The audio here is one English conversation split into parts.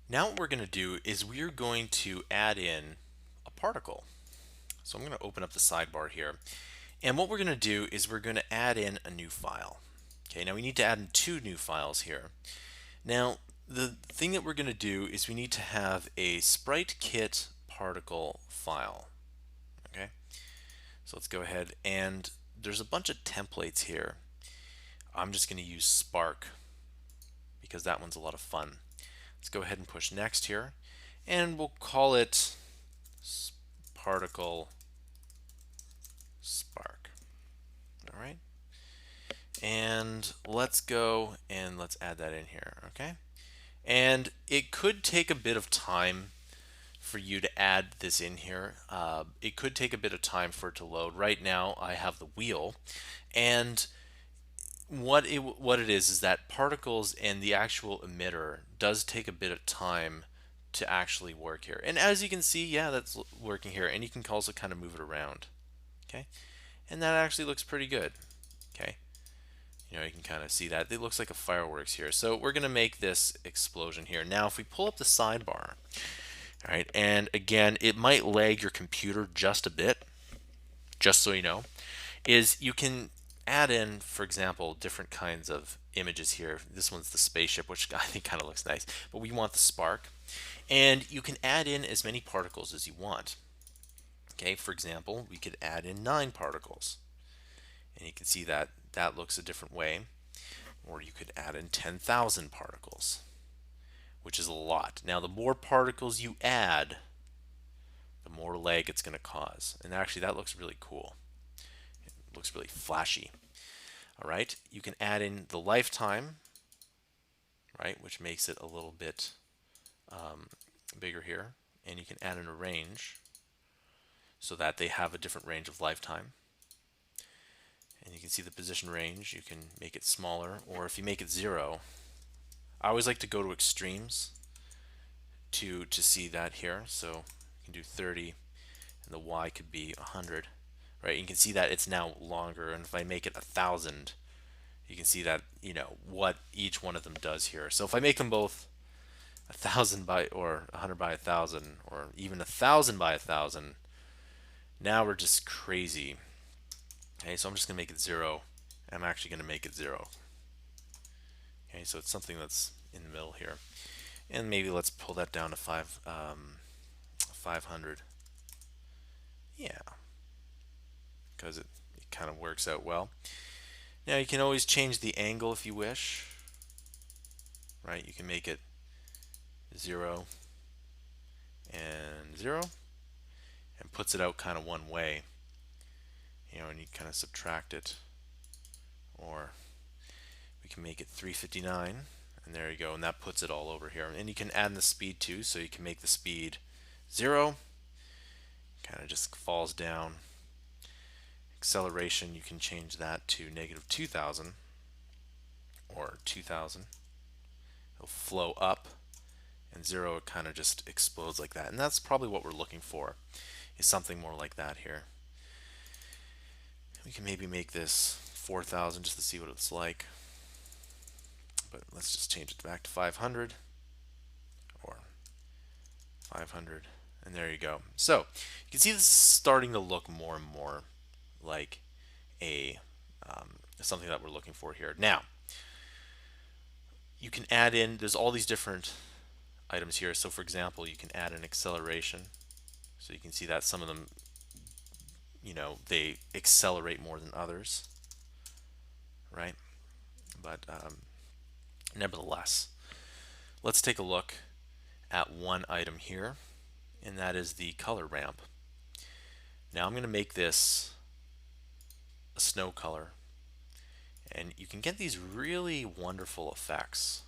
Now what we're going to do is we're going to add in a particle. So I'm going to open up the sidebar here. And what we're going to do is we're going to add in a new file. Okay, now we need to add in two new files here. Now, the thing that we're going to do is we need to have a SpriteKit particle file. Okay, so let's go ahead, and there's a bunch of templates here. I'm just going to use Spark because that one's a lot of fun. Let's go ahead and push next here, and we'll call it particle Spark. All right, and let's go and let's add that in here. Okay, and it could take a bit of time for you to add this in here. It could take a bit of time for it to load. Right now I have the wheel, and what it is that particles and the actual emitter does take a bit of time to actually work here. And as you can see, yeah, that's working here, and you can also kind of move it around. Okay, and that actually looks pretty good. Okay, you can kind of see that it looks like a fireworks here. So we're going to make this explosion here. Now if we pull up the sidebar, all right, and again, it might lag your computer just a bit, just so you know, is you can add in, for example, different kinds of images here. This one's the spaceship, which I think kind of looks nice, but we want the spark. And you can add in as many particles as you want. Okay, for example, we could add in 9 particles. And you can see that that looks a different way. Or you could add in 10,000 particles, which is a lot. Now, the more particles you add, the more lag it's going to cause. And actually, that looks really cool. It looks really flashy. All right, you can add in the lifetime, right, which makes it a little bit bigger here. And you can add in a range so that they have a different range of lifetime. And you can see the position range. You can make it smaller, or if you make it 0, I always like to go to extremes to see that here. So you can do 30, and the Y could be 100, right? You can see that it's now longer, and if I make it 1,000, you can see that what each one of them does here. So if I make them both 1,000 by or 100 by 1,000, or even 1,000 by 1,000, now we're just crazy. Okay, so I'm just gonna make it 0. I'm actually gonna make it 0. Okay, so it's something that's in the middle here, and maybe let's pull that down to 500. Yeah, because it kind of works out well. Now you can always change the angle if you wish, right? You can make it 0 and 0, and puts it out kind of one way, and you kind of subtract it, or we can make it 359, and there you go, and that puts it all over here. And you can add in the speed too, so you can make the speed 0, kind of just falls down. Acceleration, you can change that to -2,000 or 2,000. It'll flow up, and 0, it kind of just explodes like that. And that's probably what we're looking for, is something more like that here. We can maybe make this 4,000 just to see what it's like. But let's just change it back to 500, or 500, and there you go. So you can see this is starting to look more and more like a something that we're looking for here. Now you can add in, there's all these different items here. So for example, you can add an acceleration. So you can see that some of them, they accelerate more than others, right? But nevertheless, let's take a look at one item here, and that is the color ramp. Now I'm going to make this a snow color, and you can get these really wonderful effects.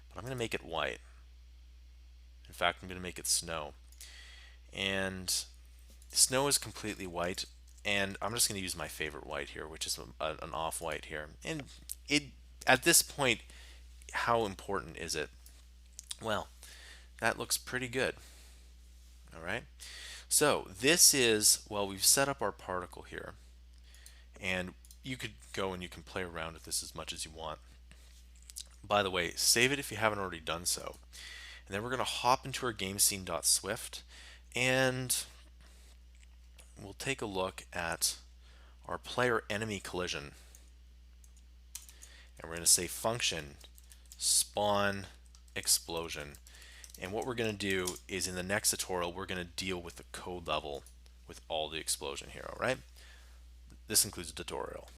But I'm going to make it white. In fact, I'm going to make it snow. And snow is completely white, and I'm just going to use my favorite white here, which is an off-white here. And it at this point, how important is it? Well, that looks pretty good. All right. So this is, well, we've set up our particle here, and you could go and you can play around with this as much as you want. By the way, save it if you haven't already done so. And then we're going to hop into our game scene.swift and we'll take a look at our player enemy collision. And we're going to say function spawn explosion. And what we're going to do is in the next tutorial, we're going to deal with the code level with all the explosion here, all right? This includes a tutorial.